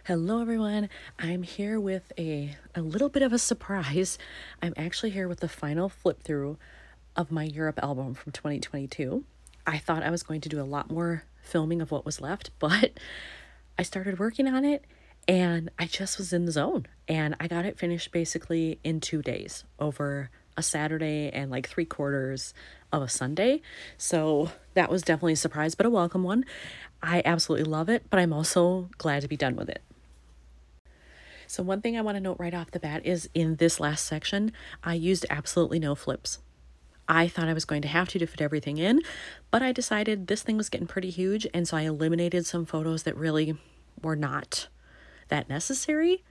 Hello everyone, I'm here with a little bit of a surprise. I'm actually here with the final flip through of my Europe album from 2022. I thought I was going to do a lot more filming of what was left, but I started working on it and I just was in the zone and I got it finished basically in 2 days over a Saturday and like 3/4 of a Sunday. So that was definitely a surprise, but a welcome one. I absolutely love it, but I'm also glad to be done with it. So one thing I want to note right off the bat is in this last section, I used absolutely no flips. I thought I was going to have to fit everything in, but I decided this thing was getting pretty huge, and so I eliminated some photos that really were not that necessary,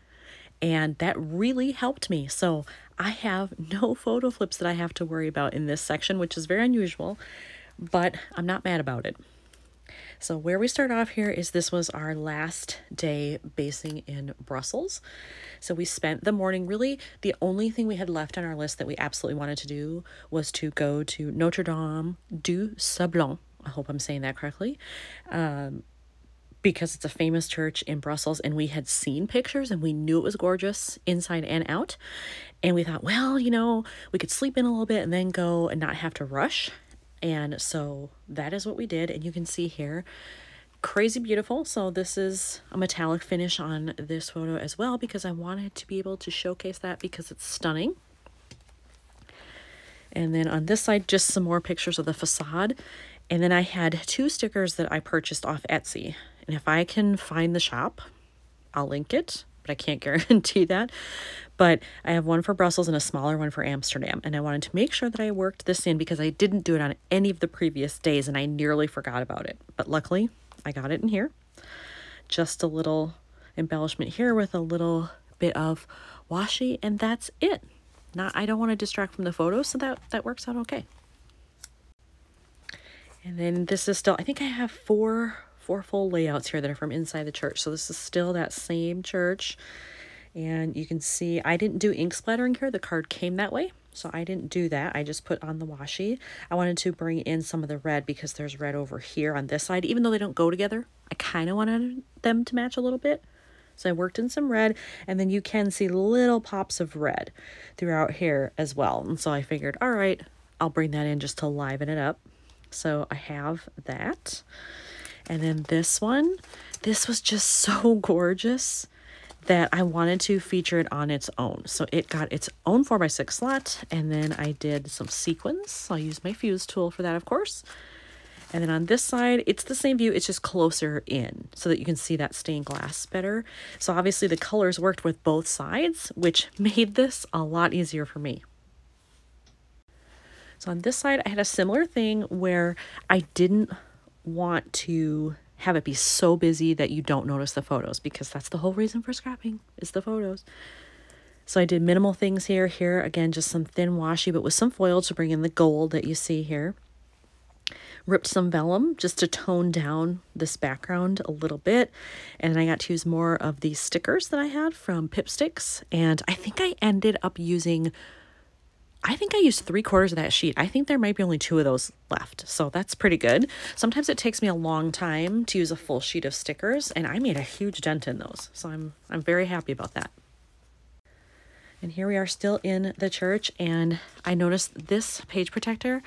and that really helped me. So I have no photo flips that I have to worry about in this section, which is very unusual, but I'm not mad about it. So where we start off here is this was our last day basing in Brussels. So we spent the morning, really the only thing we had left on our list that we absolutely wanted to do was to go to Notre Dame du Sablon. I hope I'm saying that correctly. Because it's a famous church in Brussels and we had seen pictures and we knew it was gorgeous inside and out. And we thought, well, we could sleep in a little bit and then go and not have to rush. And so that is what we did. And you can see here, crazy beautiful. So this is a metallic finish on this photo as well, because I wanted to be able to showcase that because it's stunning. And then on this side, just some more pictures of the facade. And then I had 2 stickers that I purchased off Etsy. And if I can find the shop, I'll link it, but I can't guarantee that. But I have one for Brussels and a smaller one for Amsterdam. And I wanted to make sure that I worked this in because I didn't do it on any of the previous days and I nearly forgot about it. But luckily, I got it in here. Just a little embellishment here with a little bit of washi, and that's it. I don't want to distract from the photos, so that works out okay. And then this is still, I think I have four full layouts here that are from inside the church. So this is still that same church. And you can see I didn't do ink splattering here. The card came that way, so I didn't do that. I just put on the washi. I wanted to bring in some of the red because there's red over here on this side. Even though they don't go together, I kind of wanted them to match a little bit. So I worked in some red, and then you can see little pops of red throughout here as well. And so I figured, all right, I'll bring that in just to liven it up. So I have that. And then this one, this was just so gorgeous that I wanted to feature it on its own. So it got its own 4x6 slot, and then I did some sequins. I'll use my fuse tool for that, of course. And then on this side, it's the same view, it's just closer in so that you can see that stained glass better. So obviously the colors worked with both sides, which made this a lot easier for me. So on this side, I had a similar thing where I didn't want to have it be so busy that you don't notice the photos, because that's the whole reason for scrapping is the photos. So I did minimal things here. Here, again, just some thin washi, but with some foil to bring in the gold that you see here. Ripped some vellum just to tone down this background a little bit. And then I got to use more of these stickers that I had from Pip Sticks. And I think I ended up using, I think I used 3/4 of that sheet. I think there might be only 2 of those left. So that's pretty good. Sometimes it takes me a long time to use a full sheet of stickers, and I made a huge dent in those. So I'm very happy about that. And here we are still in the church, and I noticed this page protector,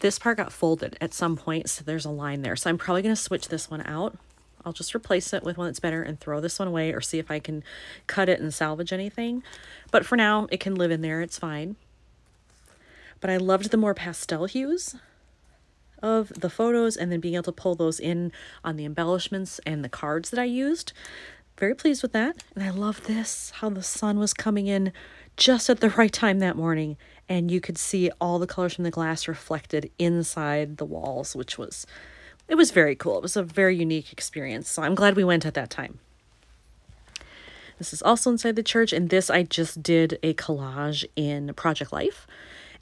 this part got folded at some point, so there's a line there. So I'm probably going to switch this one out. I'll just replace it with one that's better and throw this one away, or see if I can cut it and salvage anything. But for now, it can live in there. It's fine. But I loved the more pastel hues of the photos, and then being able to pull those in on the embellishments and the cards that I used. Very pleased with that. And I love this, how the sun was coming in just at the right time that morning, and you could see all the colors from the glass reflected inside the walls, which was, it was very cool. It was a very unique experience. So I'm glad we went at that time. This is also inside the church, and this I just did a collage in Project Life,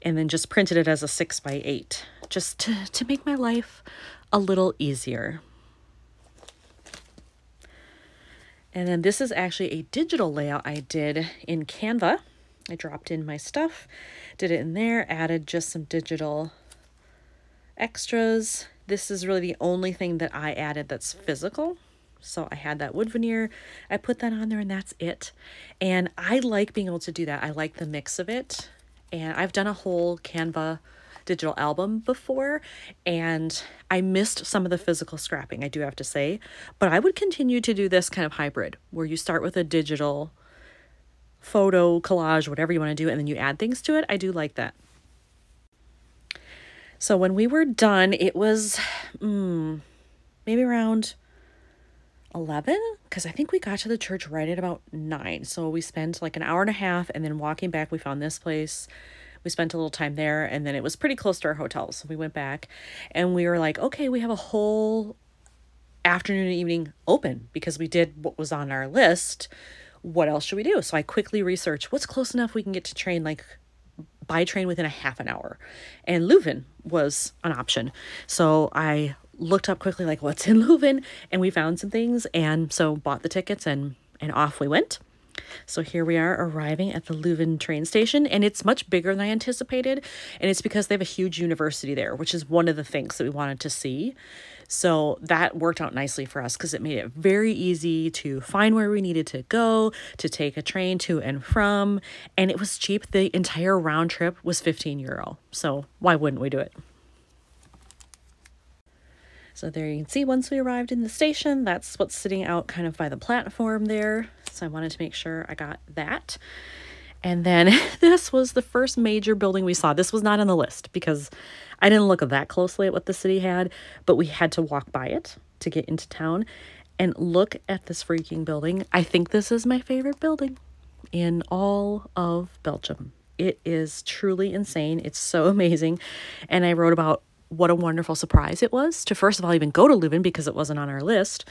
and then just printed it as a 6x8, just to make my life a little easier. And then this is actually a digital layout I did in Canva. I dropped in my stuff, did it in there, added just some digital extras. This is really the only thing that I added that's physical. So I had that wood veneer. I put that on there and that's it. And I like being able to do that. I like the mix of it. And I've done a whole Canva digital album before, and I missed some of the physical scrapping, I do have to say. But I would continue to do this kind of hybrid where you start with a digital photo collage, whatever you want to do, and then you add things to it. I do like that. So when we were done, it was maybe around 11, because I think we got to the church right at about 9. So we spent like an hour and a half, and then walking back, we found this place. We spent a little time there, and then it was pretty close to our hotel. So we went back and we were like, okay, we have a whole afternoon and evening open because we did what was on our list. What else should we do? So I quickly researched what's close enough we can get to train, like by train within a half an hour. And Leven was an option. So I looked up quickly, like what's in Leven, and we found some things. And so bought the tickets and off we went. So here we are arriving at the Leven train station, and it's much bigger than I anticipated. And it's because they have a huge university there, which is one of the things that we wanted to see. So that worked out nicely for us because it made it very easy to find where we needed to go, to take a train to and from. And it was cheap. The entire round trip was €15. So why wouldn't we do it? So there you can see once we arrived in the station, that's what's sitting out kind of by the platform there. So I wanted to make sure I got that. And then this was the first major building we saw. This was not on the list because I didn't look that closely at what the city had, but we had to walk by it to get into town. And look at this freaking building. I think this is my favorite building in all of Belgium. It is truly insane. It's so amazing. And I wrote about what a wonderful surprise it was to, first of all, even go to Leven because it wasn't on our list,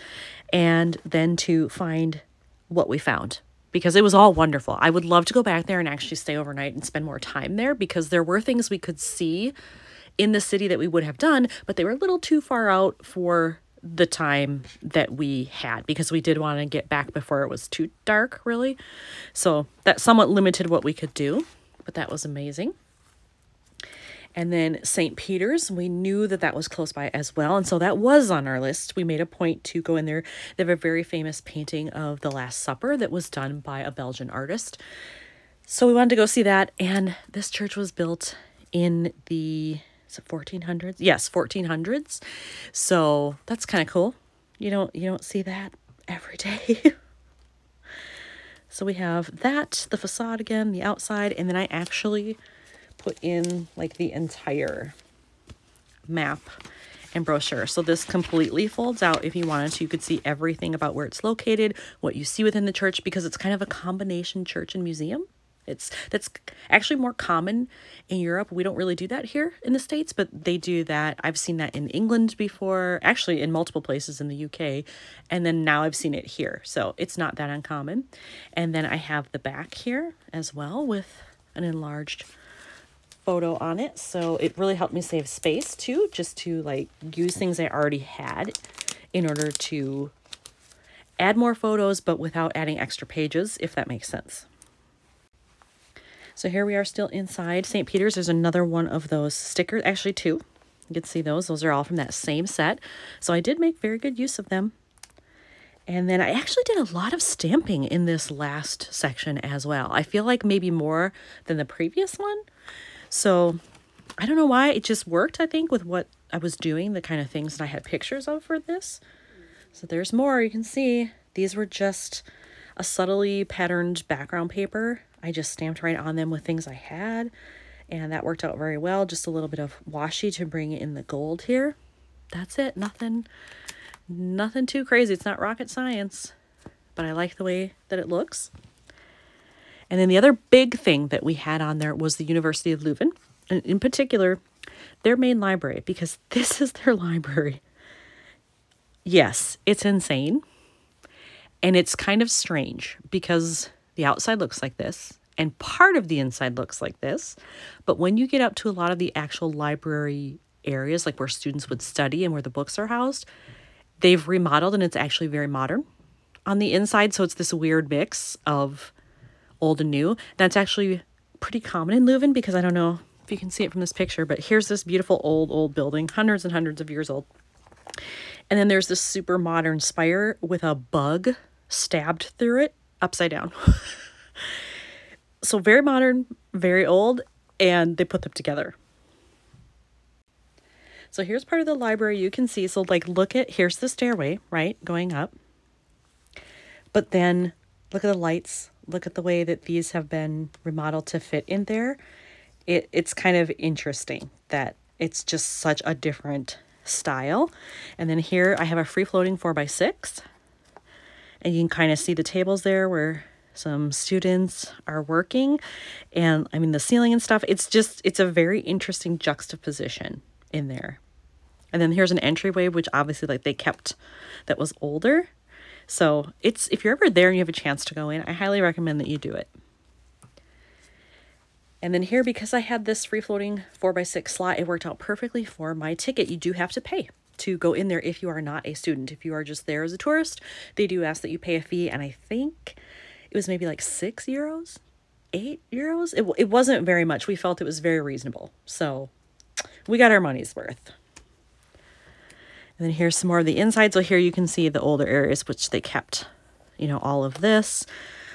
and then to find what we found because it was all wonderful. I would love to go back there and actually stay overnight and spend more time there because there were things we could see in the city that we would have done, but they were a little too far out for the time that we had because we did want to get back before it was too dark, really. So that somewhat limited what we could do, but that was amazing. And then St. Peter's, we knew that that was close by as well. And so that was on our list. We made a point to go in there. They have a very famous painting of the Last Supper that was done by a Belgian artist. So we wanted to go see that. And this church was built in the, is it 1400s? Yes, 1400s. So that's kind of cool. You don't see that every day. So we have that, the facade again, the outside, and then I actually put in like the entire map and brochure. So this completely folds out if you wanted to. You could see everything about where it's located, what you see within the church, because it's kind of a combination church and museum. That's actually more common in Europe. We don't really do that here in the States, but they do that. I've seen that in England before, actually in multiple places in the UK, and then now I've seen it here. So it's not that uncommon. And then I have the back here as well with an enlarged photo on it. So it really helped me save space too, just to like use things I already had in order to add more photos, but without adding extra pages, if that makes sense. So here we are still inside St. Peter's. There's another one of those stickers, actually two. You can see those. Those are all from that same set. So I did make very good use of them. And then I actually did a lot of stamping in this last section as well. I feel like maybe more than the previous one. So I don't know why. It just worked, I think, with what I was doing, the kind of things that I had pictures of for this. So there's more. You can see these were just a subtly patterned background paper. I just stamped right on them with things I had, and that worked out very well. Just a little bit of washi to bring in the gold here. That's it. Nothing too crazy. It's not rocket science, but I like the way that it looks. And then the other big thing that we had on there was the University of Leven, and in particular, their main library, because this is their library. Yes, it's insane. And it's kind of strange because the outside looks like this and part of the inside looks like this. But when you get up to a lot of the actual library areas, like where students would study and where the books are housed, they've remodeled and it's actually very modern on the inside. So it's this weird mix of old and new. That's actually pretty common in Leven because I don't know if you can see it from this picture, but here's this beautiful old building, hundreds and hundreds of years old. And then there's this super modern spire with a bug stabbed through it upside down. So very modern, very old, and they put them together. So here's part of the library you can see. So like, look at, here's the stairway, right, going up. But then look at the lights. Look at the way that these have been remodeled to fit in there. It's kind of interesting that it's just such a different style. And then here I have a free floating 4x6. And you can kind of see the tables there where some students are working. And I mean, the ceiling and stuff, it's a very interesting juxtaposition in there. And then here's an entryway, which obviously like they kept, that was older. So it's, if you're ever there and you have a chance to go in, I highly recommend that you do it. And then here, because I had this free floating 4x6 slot, it worked out perfectly for my ticket. You do have to pay to go in there if you are not a student. If you are just there as a tourist, they do ask that you pay a fee. And I think it was maybe like 6 euros, 8 euros. It wasn't very much. We felt it was very reasonable. So we got our money's worth. And then here's some more of the inside. So here you can see the older areas, which they kept, you know, all of this,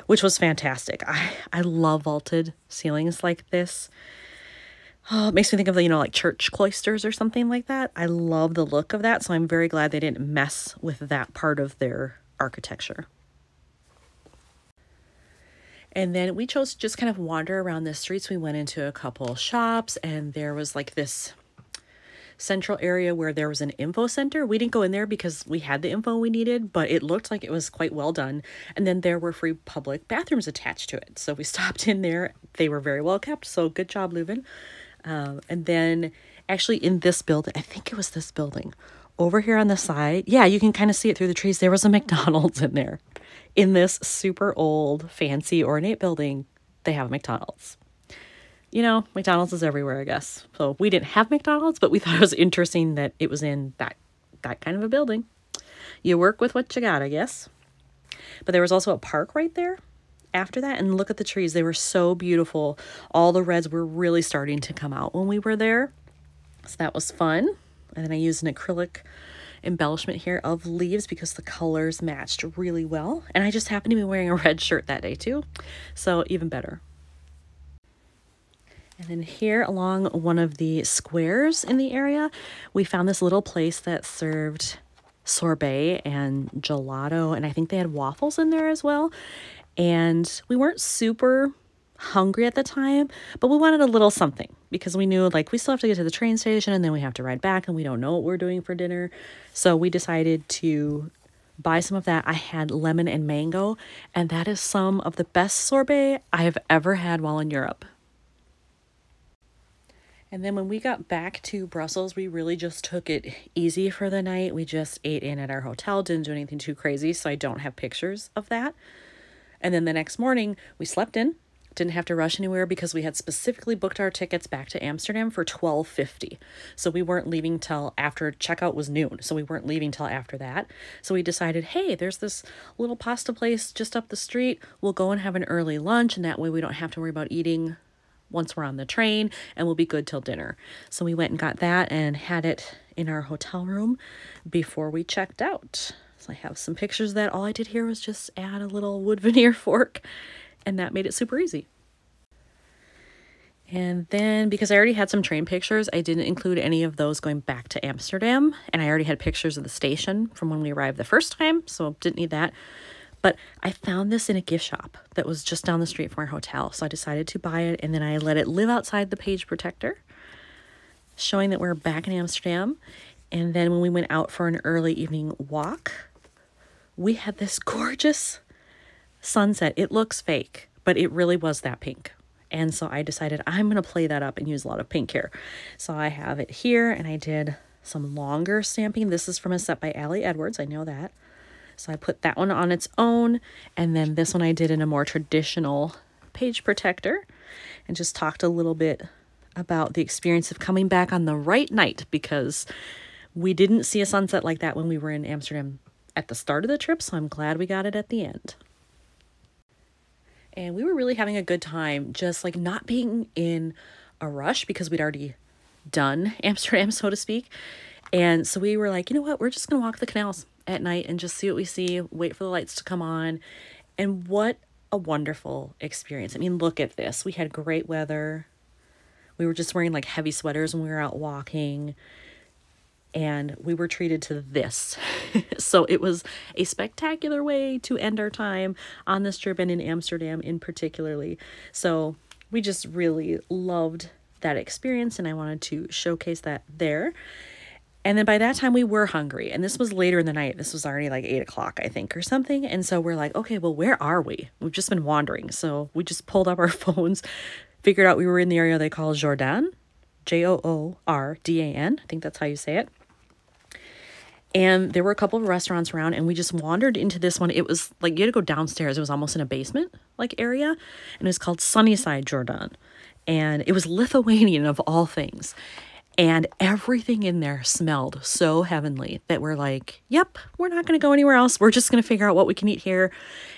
which was fantastic. I love vaulted ceilings like this. Oh, it makes me think of the, you know, like church cloisters or something like that. I love the look of that. So I'm very glad they didn't mess with that part of their architecture. And then we chose to just kind of wander around the streets. We went into a couple shops and there was like this central area where there was an info center. We didn't go in there because we had the info we needed, but it looked like it was quite well done. And then there were free public bathrooms attached to it. So we stopped in there. They were very well kept. So good job, Leven. And then actually in this building, I think it was this building over here on the side. Yeah, you can kind of see it through the trees. There was a McDonald's in there. In this super old, fancy, ornate building, they have a McDonald's. You know, McDonald's is everywhere, I guess. So we didn't have McDonald's, but we thought it was interesting that it was in that kind of a building. You work with what you got, I guess. But there was also a park right there after that. And look at the trees. They were so beautiful. All the reds were really starting to come out when we were there. So that was fun. And then I used an acrylic embellishment here of leaves because the colors matched really well. And I just happened to be wearing a red shirt that day too. So even better. And then here along one of the squares in the area, we found this little place that served sorbet and gelato. And I think they had waffles in there as well. And we weren't super hungry at the time, but we wanted a little something because we knew like we still have to get to the train station and then we have to ride back and we don't know what we're doing for dinner. So we decided to buy some of that. I had lemon and mango, and that is some of the best sorbet I have ever had while in Europe. And then when we got back to Brussels, we really just took it easy for the night. We just ate in at our hotel, didn't do anything too crazy, so I don't have pictures of that. And then the next morning, we slept in, didn't have to rush anywhere because we had specifically booked our tickets back to Amsterdam for 12:50. So we weren't leaving till after checkout was noon, so we weren't leaving till after that. So we decided, hey, there's this little pasta place just up the street. We'll go and have an early lunch, and that way we don't have to worry about eating once we're on the train, and we'll be good till dinner. So we went and got that and had it in our hotel room before we checked out. So I have some pictures of that. All I did here was just add a little wood veneer fork, and that made it super easy. And then because I already had some train pictures, I didn't include any of those going back to Amsterdam, and I already had pictures of the station from when we arrived the first time, so didn't need that. But I found this in a gift shop that was just down the street from our hotel. So I decided to buy it, and then I let it live outside the page protector, showing that we're back in Amsterdam. And then when we went out for an early evening walk, we had this gorgeous sunset. It looks fake, but it really was that pink. And so I decided I'm going to play that up and use a lot of pink here. So I have it here, and I did some longer stamping. This is from a set by Ali Edwards. I know that. So I put that one on its own, and then this one I did in a more traditional page protector, and just talked a little bit about the experience of coming back on the right night, because we didn't see a sunset like that when we were in Amsterdam at the start of the trip, so I'm glad we got it at the end. And we were really having a good time, just like not being in a rush because we'd already done Amsterdam, so to speak. And so we were like, you know what, we're just gonna walk the canals at night and just see what we see, wait for the lights to come on. And what a wonderful experience. I mean, look at this. We had great weather. We were just wearing like heavy sweaters when we were out walking, and we were treated to this. So it was a spectacular way to end our time on this trip, and in Amsterdam in particularly. So we just really loved that experience, and I wanted to showcase that there. And then by that time we were hungry, and this was later in the night. This was already like 8 o'clock, I think, or something. And so we're like, okay, well, where are we? We've just been wandering. So we just pulled up our phones, figured out we were in the area they call Jordan, Joordan. I think that's how you say it. And there were a couple of restaurants around, and we just wandered into this one. It was like you had to go downstairs. It was almost in a basement like area, and it was called Sunnyside Jordan. And it was Lithuanian of all things. And everything in there smelled so heavenly that we're like, yep, we're not going to go anywhere else. We're just going to figure out what we can eat here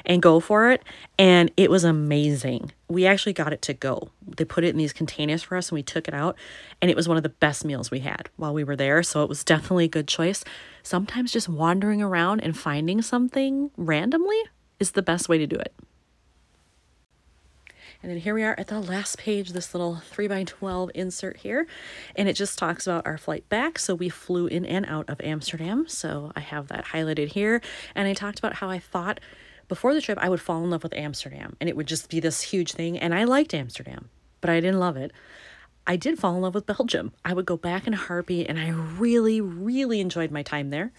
and go for it. And it was amazing. We actually got it to go. They put it in these containers for us, and we took it out. And it was one of the best meals we had while we were there. So it was definitely a good choice. Sometimes just wandering around and finding something randomly is the best way to do it. And then here we are at the last page, this little 3x12 insert here. And it just talks about our flight back. So we flew in and out of Amsterdam. So I have that highlighted here. And I talked about how I thought before the trip I would fall in love with Amsterdam, and it would just be this huge thing. And I liked Amsterdam, but I didn't love it. I did fall in love with Belgium. I would go back in a heartbeat, and I really, really enjoyed my time there.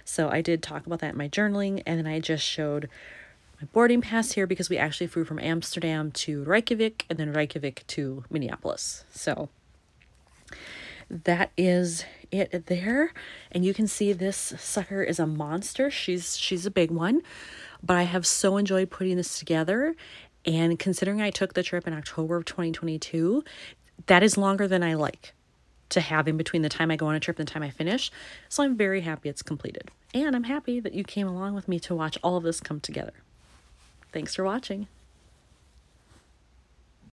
So I did talk about that in my journaling. And then I just showed my boarding pass here because we actually flew from Amsterdam to Reykjavik and then Reykjavik to Minneapolis. So that is it there. And you can see this sucker is a monster. She's a big one, but I have so enjoyed putting this together. And considering I took the trip in October of 2022, that is longer than I like to have in between the time I go on a trip and the time I finish. So I'm very happy it's completed. And I'm happy that you came along with me to watch all of this come together. Thanks for watching.